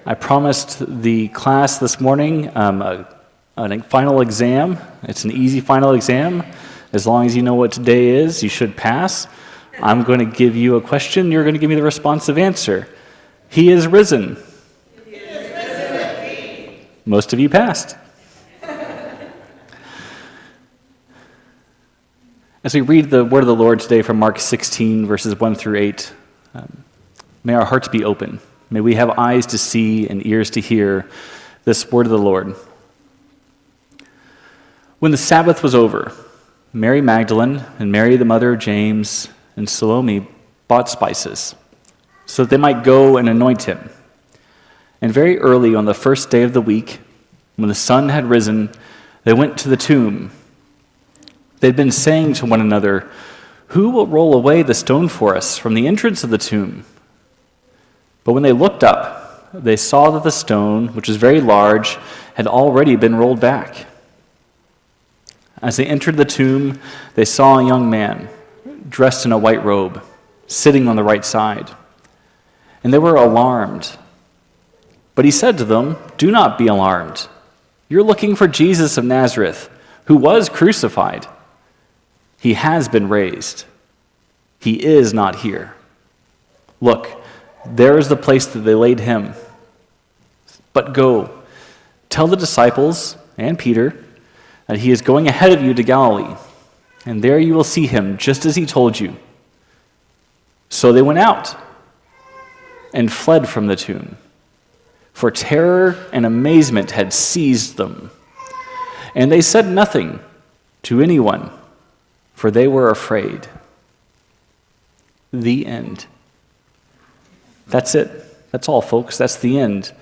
I promised the class this morning a final exam. It's an easy final exam. As long as you know what today is, you should pass. I'm going to give you a question. You're going to give me the responsive answer. He is risen. He is risen. Most of you passed. As we read the word of the Lord today from Mark 16, verses 1 through 8, may our hearts be open. May we have eyes to see and ears to hear this word of the Lord. When the Sabbath was over, Mary Magdalene and Mary the mother of James and Salome bought spices so that they might go and anoint him. And very early on the first day of the week, when the sun had risen, they went to the tomb. They'd been saying to one another, "Who will roll away the stone for us from the entrance of the tomb?" But when they looked up, they saw that the stone, which was very large, had already been rolled back. As they entered the tomb, they saw a young man, dressed in a white robe, sitting on the right side. And they were alarmed. But he said to them, "Do not be alarmed. You're looking for Jesus of Nazareth, who was crucified. He has been raised. He is not here. Look, there is the place that they laid him. But go, tell the disciples and Peter that he is going ahead of you to Galilee, and there you will see him just as he told you." So they went out and fled from the tomb, for terror and amazement had seized them. And they said nothing to anyone, for they were afraid. The end. That's it. That's all, folks. That's the end.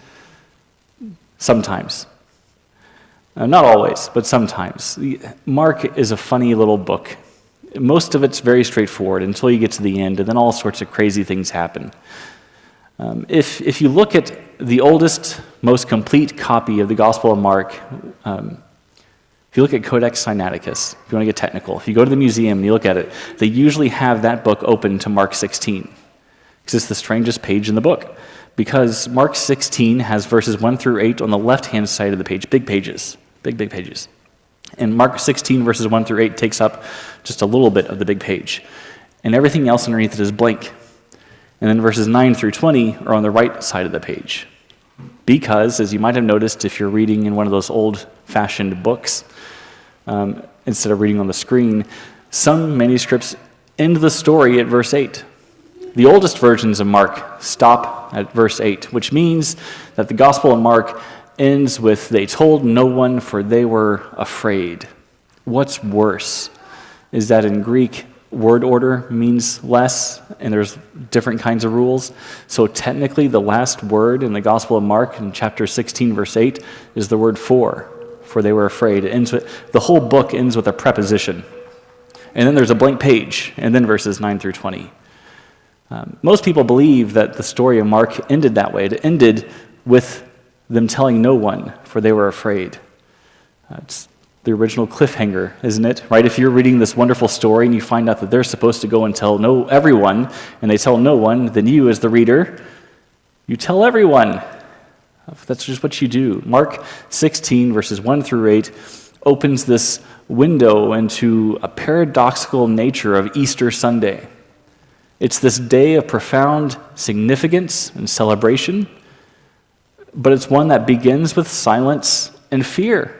Sometimes. Not always, but sometimes. Mark is a funny little book. Most of it's very straightforward until you get to the end, and then all sorts of crazy things happen. If you look at the oldest, most complete copy of the Gospel of Mark, if you look at Codex Sinaiticus, if you want to get technical, if you go to the museum and you look at it, they usually have that book open to Mark 16. Because it's the strangest page in the book. Because Mark 16 has verses 1 through 8 on the left-hand side of the page, big pages, big pages. And Mark 16 verses 1 through 8 takes up just a little bit of the big page. And everything else underneath it is blank. And then verses 9 through 20 are on the right side of the page. Because, as you might have noticed if you're reading in one of those old-fashioned books, instead of reading on the screen, some manuscripts end the story at verse 8. The oldest versions of Mark stop at verse 8, which means that the Gospel of Mark ends with, "They told no one, for they were afraid." What's worse is that in Greek, word order means less, and there's different kinds of rules. So technically, the last word in the Gospel of Mark in chapter 16, verse 8, is the word for they were afraid. It ends with, the whole book ends with a preposition. And then there's a blank page, and then verses 9 through 20. Most people believe that the story of Mark ended that way. It ended with them telling no one, for they were afraid. It's the original cliffhanger, isn't it? Right? If you're reading this wonderful story and you find out that they're supposed to go and tell everyone, and they tell no one, then you, as the reader, you tell everyone. That's just what you do. Mark 16, verses 1 through 8, opens this window into a paradoxical nature of Easter Sunday. It's this day of profound significance and celebration, but it's one that begins with silence and fear.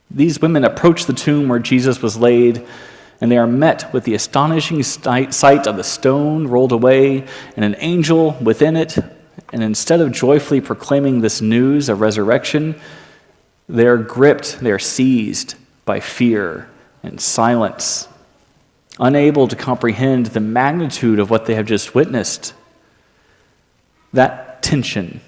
These women approach the tomb where Jesus was laid, and they are met with the astonishing sight of the stone rolled away and an angel within it. And instead of joyfully proclaiming this news of resurrection, they are gripped, they are seized by fear and silence, unable to comprehend the magnitude of what they have just witnessed. That tension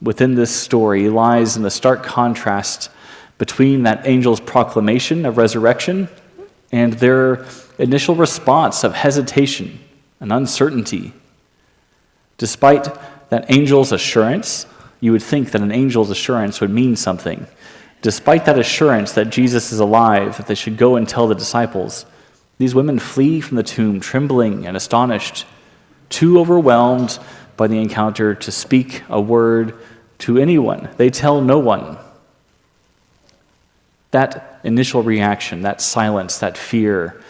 within this story lies in the stark contrast between that angel's proclamation of resurrection and their initial response of hesitation and uncertainty. Despite that angel's assurance, you would think that an angel's assurance would mean something. Despite that assurance that Jesus is alive, that they should go and tell the disciples, these women flee from the tomb trembling and astonished, too overwhelmed by the encounter to speak a word to anyone. They tell no one. That initial reaction, that silence, that fear,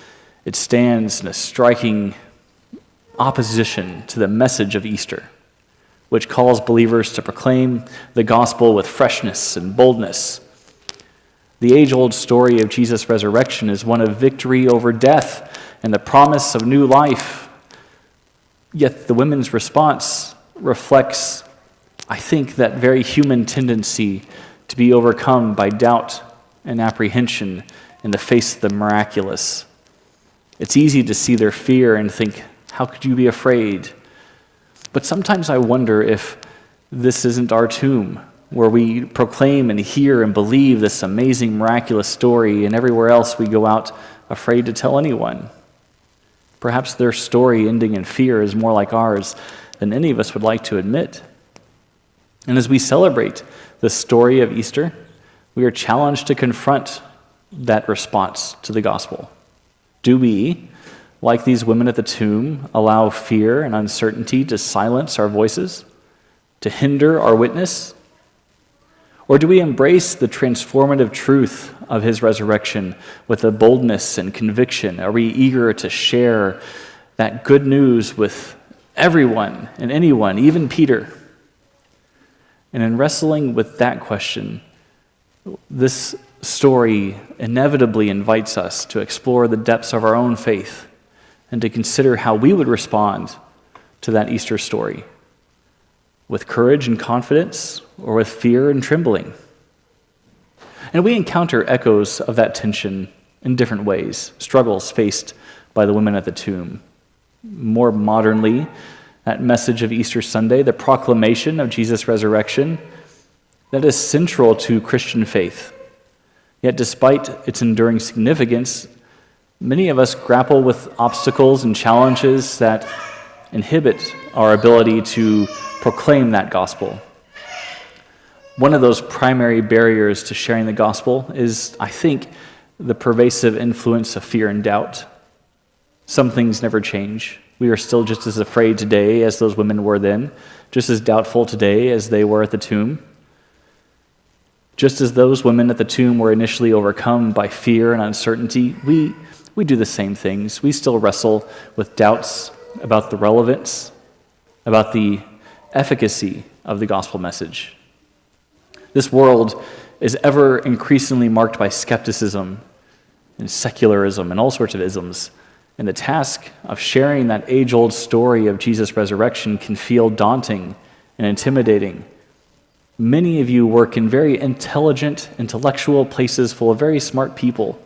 it stands in a striking opposition to the message of Easter, which calls believers to proclaim the gospel with freshness and boldness. The age-old story of Jesus' resurrection is one of victory over death and the promise of new life. Yet the women's response reflects, I think, that very human tendency to be overcome by doubt and apprehension in the face of the miraculous. It's easy to see their fear and think, how could you be afraid? But sometimes I wonder if this isn't our tomb, where we proclaim and hear and believe this amazing, miraculous story, and everywhere else we go out afraid to tell anyone. Perhaps their story ending in fear is more like ours than any of us would like to admit. And as we celebrate the story of Easter, we are challenged to confront that response to the gospel. Do we, like these women at the tomb, allow fear and uncertainty to silence our voices, to hinder our witness? Or do we embrace the transformative truth of his resurrection with a boldness and conviction? Are we eager to share that good news with everyone and anyone, even Peter? And in wrestling with that question, this story inevitably invites us to explore the depths of our own faith and to consider how we would respond to that Easter story, with courage and confidence or with fear and trembling. And we encounter echoes of that tension in different ways, struggles faced by the women at the tomb. More modernly, that message of Easter Sunday, the proclamation of Jesus' resurrection, that is central to Christian faith. Yet despite its enduring significance, many of us grapple with obstacles and challenges that inhibit our ability to proclaim that gospel. One of those primary barriers to sharing the gospel is, I think, the pervasive influence of fear and doubt. Some things never change. We are still just as afraid today as those women were then, just as doubtful today as they were at the tomb. Just as those women at the tomb were initially overcome by fear and uncertainty, we do the same things. We still wrestle with doubts about the relevance, about the efficacy of the gospel message. This world is ever increasingly marked by skepticism and secularism and all sorts of isms. And the task of sharing that age-old story of Jesus' resurrection can feel daunting and intimidating. Many of you work in very intelligent, intellectual places full of very smart people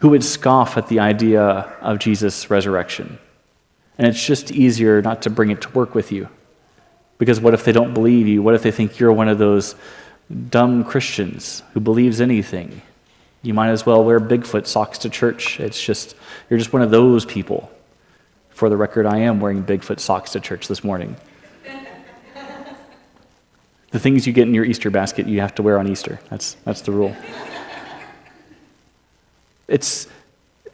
who would scoff at the idea of Jesus' resurrection. And it's just easier not to bring it to work with you. Because what if they don't believe you? What if they think you're one of those dumb Christians who believes anything? You might as well wear Bigfoot socks to church. You're just one of those people. For the record, I am wearing Bigfoot socks to church this morning. The things you get in your Easter basket, you have to wear on Easter. That's the rule. It's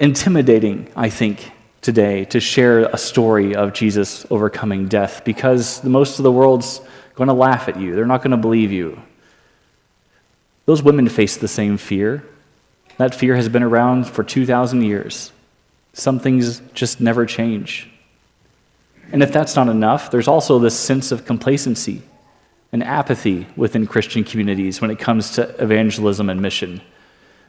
intimidating, I think, today to share a story of Jesus overcoming death because most of the world's going to laugh at you. They're not going to believe you. Those women face the same fear. That fear has been around for 2,000 years. Some things just never change. And if that's not enough, there's also this sense of complacency and apathy within Christian communities when it comes to evangelism and mission.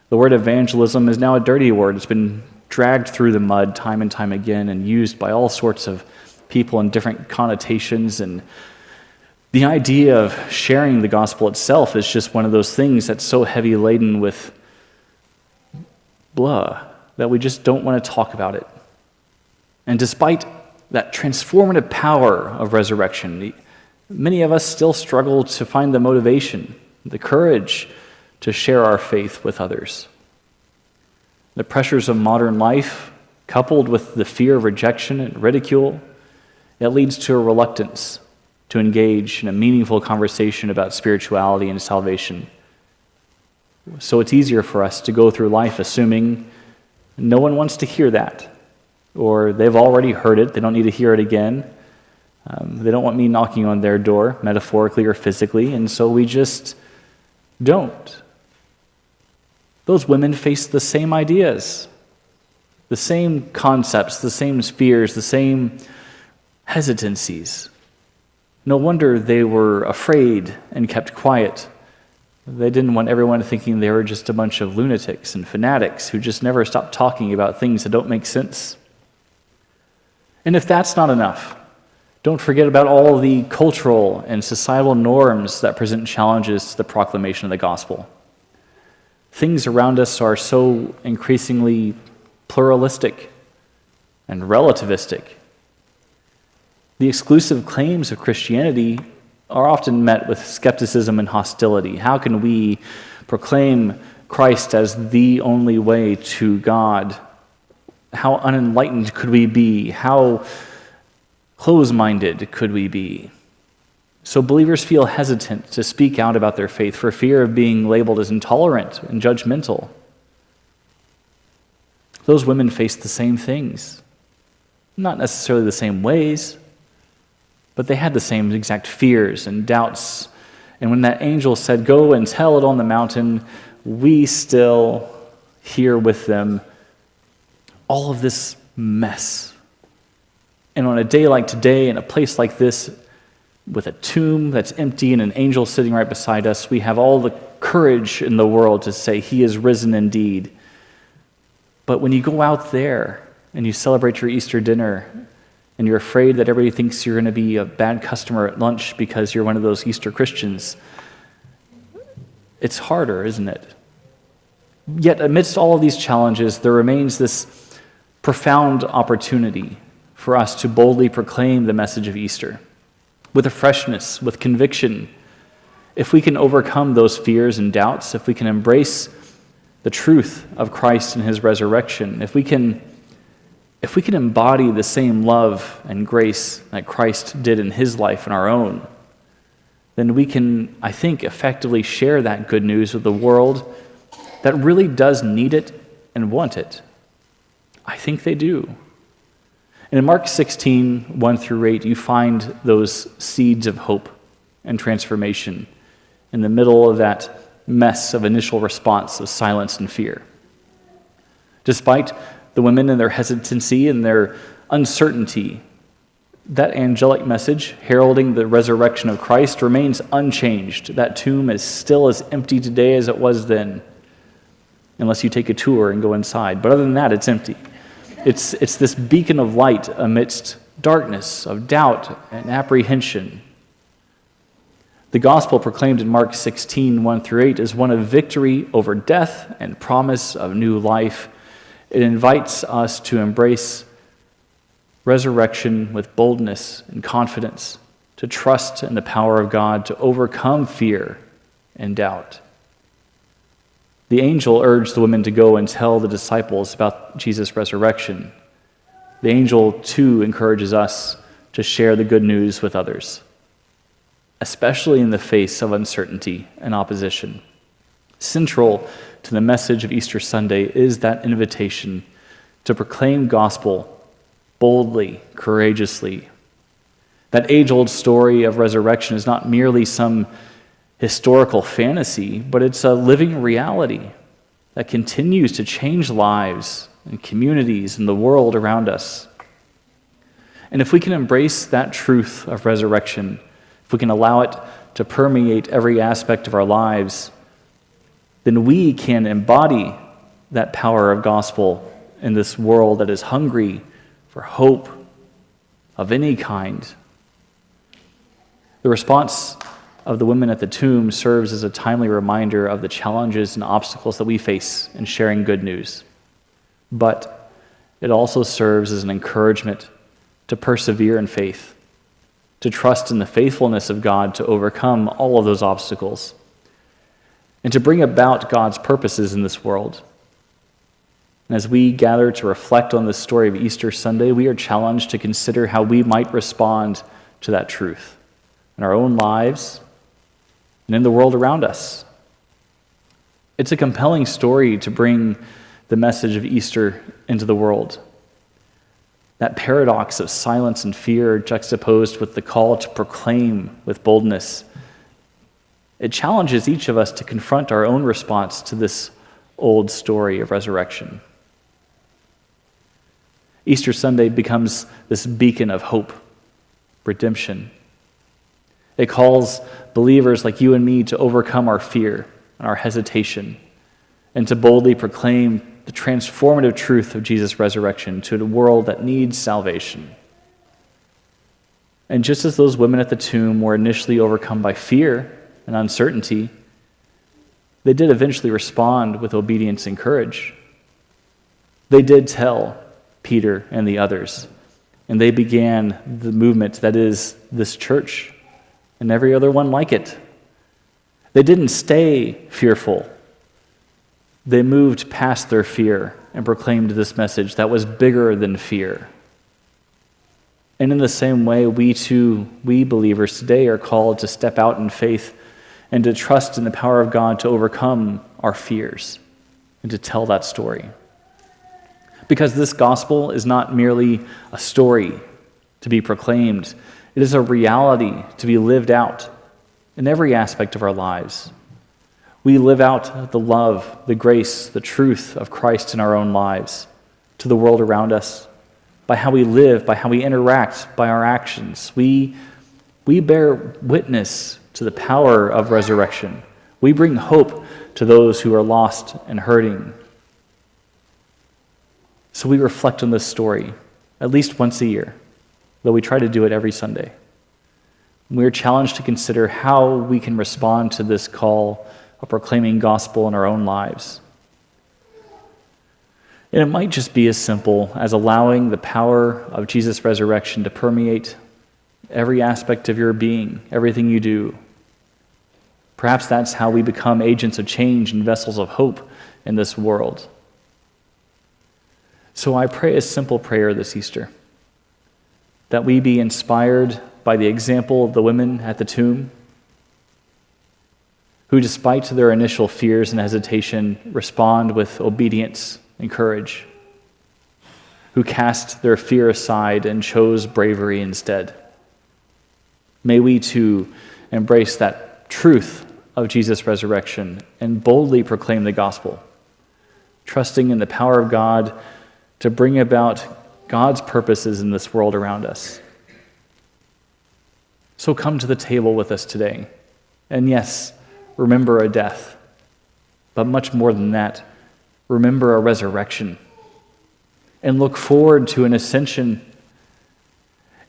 The word evangelism is now a dirty word. It's been dragged through the mud time and time again and used by all sorts of people in different connotations. And the idea of sharing the gospel itself is just one of those things that's so heavy laden with blah that we just don't want to talk about it. And despite that transformative power of resurrection, many of us still struggle to find the motivation, the courage to share our faith with others. The pressures of modern life, coupled with the fear of rejection and ridicule, it leads to a reluctance to engage in a meaningful conversation about spirituality and salvation. So it's easier for us to go through life assuming no one wants to hear that, or they've already heard it, they don't need to hear it again. They don't want me knocking on their door, metaphorically or physically, and so we just don't. Those women face the same ideas, the same concepts, the same fears, the same hesitancies. No wonder they were afraid and kept quiet. They didn't want everyone thinking they were just a bunch of lunatics and fanatics who just never stopped talking about things that don't make sense. And if that's not enough, don't forget about all the cultural and societal norms that present challenges to the proclamation of the gospel. Things around us are so increasingly pluralistic and relativistic. The exclusive claims of Christianity are often met with skepticism and hostility. How can we proclaim Christ as the only way to God? How unenlightened could we be? How close-minded could we be? So believers feel hesitant to speak out about their faith for fear of being labeled as intolerant and judgmental. Those women face the same things. Not necessarily the same ways, but they had the same exact fears and doubts. And when that angel said, "Go and tell it on the mountain," we still hear with them all of this mess. And on a day like today, in a place like this, with a tomb that's empty and an angel sitting right beside us, we have all the courage in the world to say, "He is risen indeed." But when you go out there and you celebrate your Easter dinner, and you're afraid that everybody thinks you're going to be a bad customer at lunch because you're one of those Easter Christians, it's harder, isn't it? Yet amidst all of these challenges, there remains this profound opportunity for us to boldly proclaim the message of Easter with a freshness, with conviction. If we can overcome those fears and doubts, if we can embrace the truth of Christ and his resurrection, if we can embody the same love and grace that Christ did in his life and our own, then we can, I think, effectively share that good news with the world that really does need it and want it. I think they do. And in Mark 16, 1 through 8, you find those seeds of hope and transformation in the middle of that mess of initial response of silence and fear. Despite the women and their hesitancy and their uncertainty, that angelic message heralding the resurrection of Christ remains unchanged. That tomb is still as empty today as it was then, unless you take a tour and go inside. But other than that, it's empty. It's this beacon of light amidst darkness, of doubt and apprehension. The gospel proclaimed in Mark 16, 1 through 8 is one of victory over death and promise of new life. It invites us to embrace resurrection with boldness and confidence, to trust in the power of God, to overcome fear and doubt. The angel urged the women to go and tell the disciples about Jesus' resurrection. The angel, too, encourages us to share the good news with others, especially in the face of uncertainty and opposition. Central to the message of Easter Sunday is that invitation to proclaim gospel boldly, courageously. That age-old story of resurrection is not merely some historical fantasy, but it's a living reality that continues to change lives and communities and the world around us. And if we can embrace that truth of resurrection, if we can allow it to permeate every aspect of our lives, then we can embody that power of gospel in this world that is hungry for hope of any kind. The response of the women at the tomb serves as a timely reminder of the challenges and obstacles that we face in sharing good news. But it also serves as an encouragement to persevere in faith, to trust in the faithfulness of God to overcome all of those obstacles, and to bring about God's purposes in this world. And as we gather to reflect on the story of Easter Sunday, we are challenged to consider how we might respond to that truth in our own lives and in the world around us. It's a compelling story to bring the message of Easter into the world. That paradox of silence and fear juxtaposed with the call to proclaim with boldness. It challenges each of us to confront our own response to this old story of resurrection. Easter Sunday becomes this beacon of hope, redemption. It calls believers like you and me to overcome our fear and our hesitation and to boldly proclaim the transformative truth of Jesus' resurrection to a world that needs salvation. And just as those women at the tomb were initially overcome by fear and uncertainty, they did eventually respond with obedience and courage. They did tell Peter and the others, and they began the movement that is this church and every other one like it. They didn't stay fearful. They moved past their fear and proclaimed this message that was bigger than fear. And in the same way, we believers today are called to step out in faith and to trust in the power of God to overcome our fears and to tell that story. Because this gospel is not merely a story to be proclaimed, it is a reality to be lived out in every aspect of our lives. We live out the love, the grace, the truth of Christ in our own lives to the world around us, by how we live, by how we interact, by our actions. We bear witness to the power of resurrection. We bring hope to those who are lost and hurting. So we reflect on this story at least once a year, though we try to do it every Sunday. We are challenged to consider how we can respond to this call of proclaiming gospel in our own lives. And it might just be as simple as allowing the power of Jesus' resurrection to permeate every aspect of your being, everything you do. Perhaps that's how we become agents of change and vessels of hope in this world. So I pray a simple prayer this Easter, that we be inspired by the example of the women at the tomb, who despite their initial fears and hesitation respond with obedience and courage, who cast their fear aside and chose bravery instead. May we too embrace that truth of Jesus' resurrection and boldly proclaim the gospel, trusting in the power of God to bring about God's purposes in this world around us. So come to the table with us today. And yes, remember a death. But much more than that, remember a resurrection. And look forward to an ascension.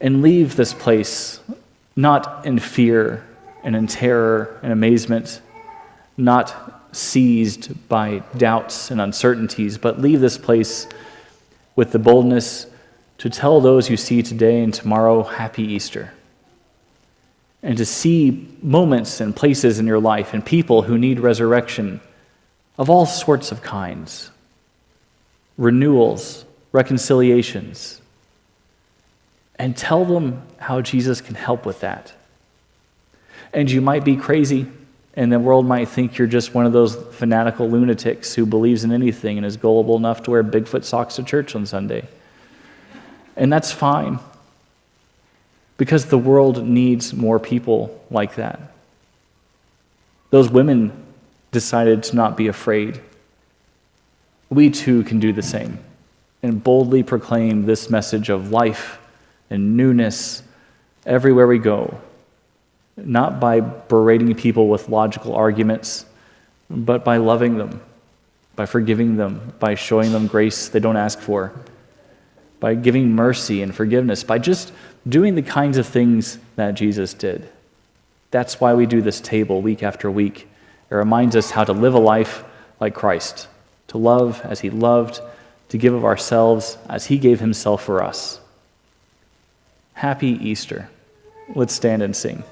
And leave this place not in fear and in terror and amazement, not seized by doubts and uncertainties, but leave this place with the boldness to tell those you see today and tomorrow, Happy Easter. And to see moments and places in your life and people who need resurrection of all sorts of kinds, renewals, reconciliations, and tell them how Jesus can help with that. And you might be crazy, and the world might think you're just one of those fanatical lunatics who believes in anything and is gullible enough to wear Bigfoot socks to church on Sunday. And that's fine, because the world needs more people like that. Those women decided to not be afraid. We too can do the same and boldly proclaim this message of life and newness everywhere we go, not by berating people with logical arguments, but by loving them, by forgiving them, by showing them grace they don't ask for, by giving mercy and forgiveness, by just doing the kinds of things that Jesus did. That's why we do this table week after week. It reminds us how to live a life like Christ, to love as he loved, to give of ourselves as he gave himself for us. Happy Easter. Let's stand and sing.